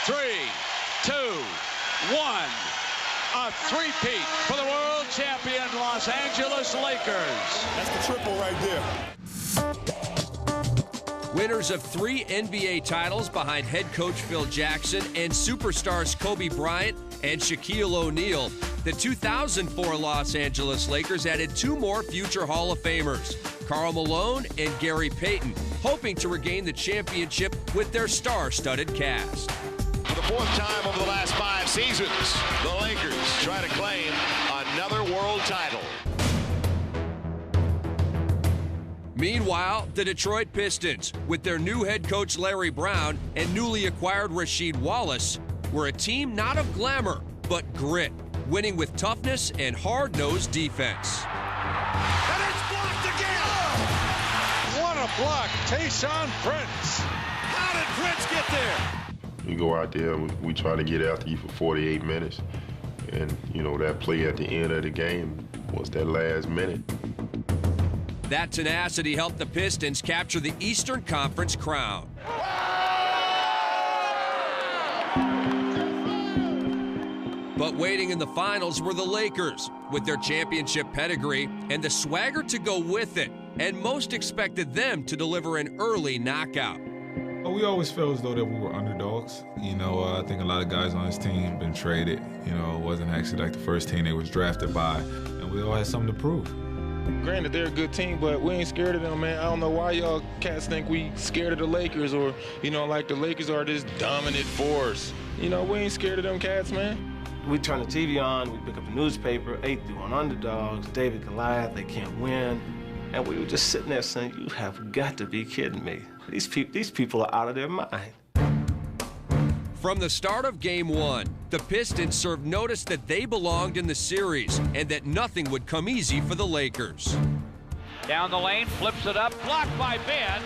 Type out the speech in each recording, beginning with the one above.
3, 2, 1. A three-peat for the world champion Los Angeles Lakers. That's the triple right there. Winners of 3 NBA titles behind head coach Phil Jackson and superstars Kobe Bryant and Shaquille O'Neal, the 2004 Los Angeles Lakers added 2 more future Hall of Famers, Karl Malone and Gary Payton, hoping to regain the championship with their star-studded cast. For the 4th time over the last 5 seasons, the Lakers try to claim another world title. Meanwhile, the Detroit Pistons, with their new head coach Larry Brown and newly acquired Rasheed Wallace, were a team not of glamour, but grit, winning with toughness and hard-nosed defense. And it's blocked again! What a block, Tayshaun Prince. How did Prince get there? We go out there, we try to get after you for 48 minutes. And, you know, that play at the end of the game was that last minute. That tenacity helped the Pistons capture the Eastern Conference crown. But waiting in the finals were the Lakers, with their championship pedigree and the swagger to go with it, and most expected them to deliver an early knockout. We always felt as though that we were underdogs. You know, I think a lot of guys on this team have been traded. You know, it wasn't actually like the first team they was drafted by, and we all had something to prove. Granted, they're a good team, but we ain't scared of them, man. I don't know why y'all cats think we scared of the Lakers or, you know, like the Lakers are this dominant force. You know, we ain't scared of them cats, man. We turn the TV on, we pick up a newspaper, 8-3 on underdogs, David Goliath, they can't win. And we were just sitting there saying, you have got to be kidding me. These people are out of their mind. From the start of Game 1, the Pistons served notice that they belonged in the series and that nothing would come easy for the Lakers. Down the lane, flips it up, blocked by Ben.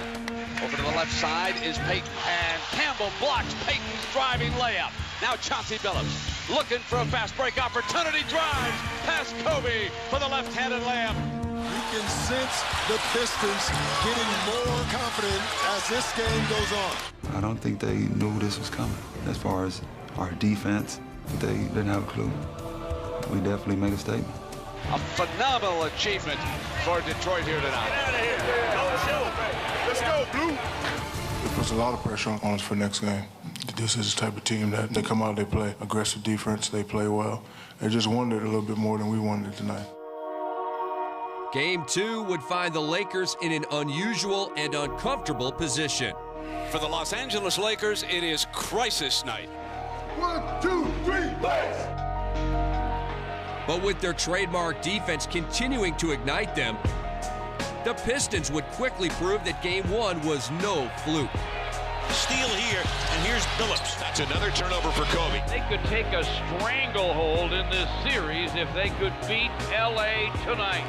Over to the left side is Payton, and Campbell blocks Payton's driving layup. Now Chauncey Billups looking for a fast break opportunity, drives past Kobe for the left-handed layup. You can sense the Pistons getting more confident as this game goes on. I don't think they knew this was coming as far as our defense. They didn't have a clue. We definitely made a statement. A phenomenal achievement for Detroit here tonight. Get out of here. Let's go, Blue. It puts a lot of pressure on us for next game. This is the type of team that they come out, they play aggressive defense, they play well. They just wanted it a little bit more than we wanted it tonight. Game 2 would find the Lakers in an unusual and uncomfortable position. For the Los Angeles Lakers, it is crisis night. 1, 2, 3, let's! But with their trademark defense continuing to ignite them, the Pistons would quickly prove that Game 1 was no fluke. Steal here, and here's Billups. That's another turnover for Kobe. They could take a stranglehold in this series if they could beat L.A. tonight.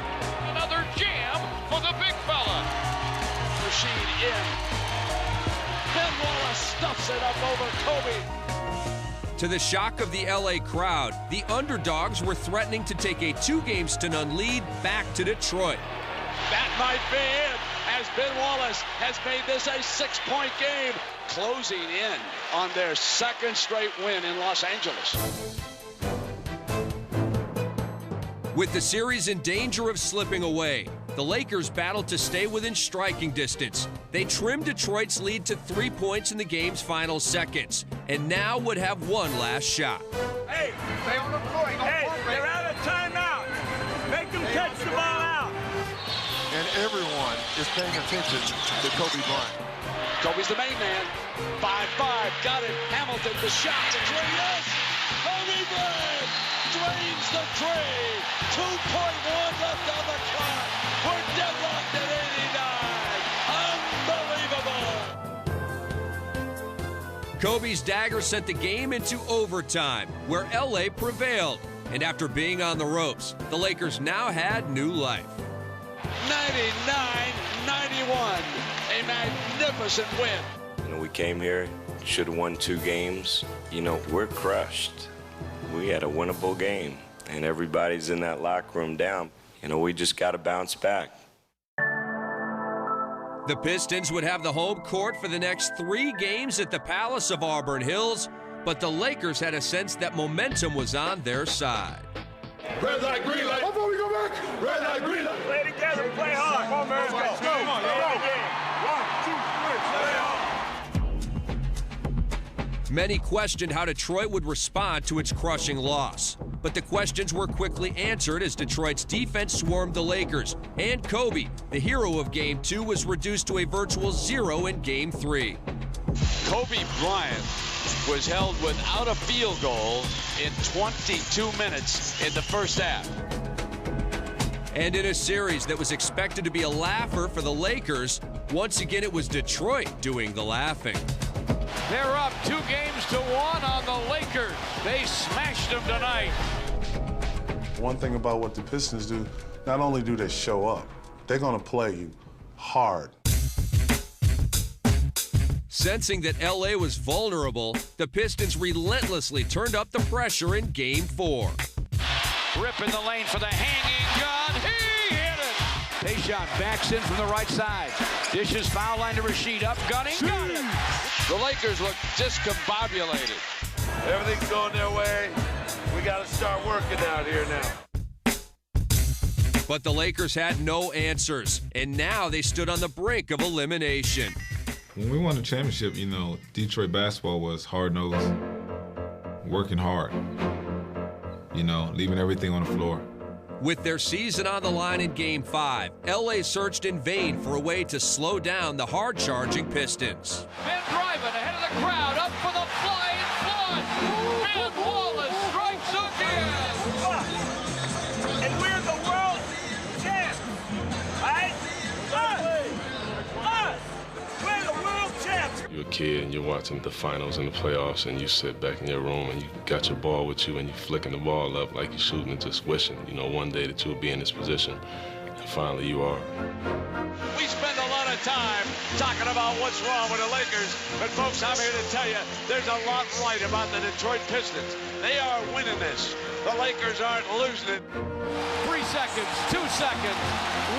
Another jam for the big fella. Rasheed in. Ben Wallace stuffs it up over Kobe. To the shock of the LA crowd, the underdogs were threatening to take a 2-0 lead back to Detroit. That might be it, as Ben Wallace has made this a 6-point game, closing in on their 2nd straight win in Los Angeles. With the series in danger of slipping away, the Lakers battled to stay within striking distance. They trimmed Detroit's lead to 3 points in the game's final seconds, and now would have one last shot. Hey, stay on the floor. Hey, they're out of timeout. Make them catch the ball out. And everyone is paying attention to Kobe Bryant. Kobe's the main man. 5-5, got it. Hamilton, the shot, the three, yes! Kobe Bryant drains the three. 2.1 left on the clock. We're deadlocked at 89. Unbelievable. Kobe's dagger sent the game into overtime, where LA prevailed. And after being on the ropes, the Lakers now had new life. 99-91, a magnificent win. You know, we came here, should have won 2 games. You know, we're crushed. We had a winnable game, and everybody's in that locker room down. You know, we just got to bounce back. The Pistons would have the home court for the next 3 games at the Palace of Auburn Hills, but the Lakers had a sense that momentum was on their side. Red light, green light. Before we go back, red light, green light. Play together, play hard. Come on, man. Let's go. Come on, Many questioned how Detroit would respond to its crushing loss. But the questions were quickly answered as Detroit's defense swarmed the Lakers. And Kobe, the hero of Game 2, was reduced to a virtual 0 in Game 3. Kobe Bryant was held without a field goal in 22 minutes in the first half. And in a series that was expected to be a laugher for the Lakers, once again it was Detroit doing the laughing. They're up 2-1 on the Lakers. They smashed them tonight. One thing about what the Pistons do, not only do they show up, they're going to play you hard. Sensing that LA was vulnerable, the Pistons relentlessly turned up the pressure in Game 4. Rip in the lane for the hanging gun. He hit it. Tayshaun backs in from the right side. Dishes foul line to Rasheed. Up gunning. Got it. The Lakers look discombobulated. Everything's going their way. We got to start working out here now. But the Lakers had no answers, and now they stood on the brink of elimination. When we won the championship, you know, Detroit basketball was hard-nosed, working hard, you know, leaving everything on the floor. With their season on the line in Game 5, LA searched in vain for a way to slow down the hard-charging Pistons. Ben driving ahead of the crowd, up for the flying flood. Ben Wallace strikes again. And we're the world champs, right? Us! We're the world champs! You're a kid and you're watching the finals and the playoffs and you sit back in your room and you got your ball with you and you're flicking the ball up like you're shooting and just wishing, you know, one day that you'll be in this position. And finally you are. We spend a lot of time talking about what's wrong with the Lakers, but folks, I'm here to tell you there's a lot right about the Detroit Pistons. They are winning this. The Lakers aren't losing it. 3 seconds, 2 seconds,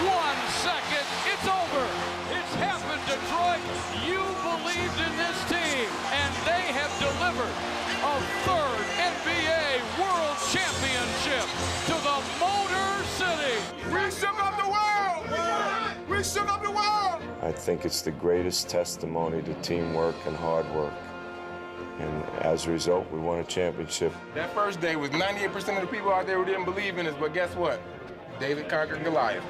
1 second, it's over. It's happened, Detroit. You believed in this team, and they have delivered a 3rd NBA World Championship to the Motor City. We shook up the world! We shook up the world! I think it's the greatest testimony to teamwork and hard work. And as a result, we won a championship. That first day was 98% of the people out there who didn't believe in us, but guess what? David conquered Goliath.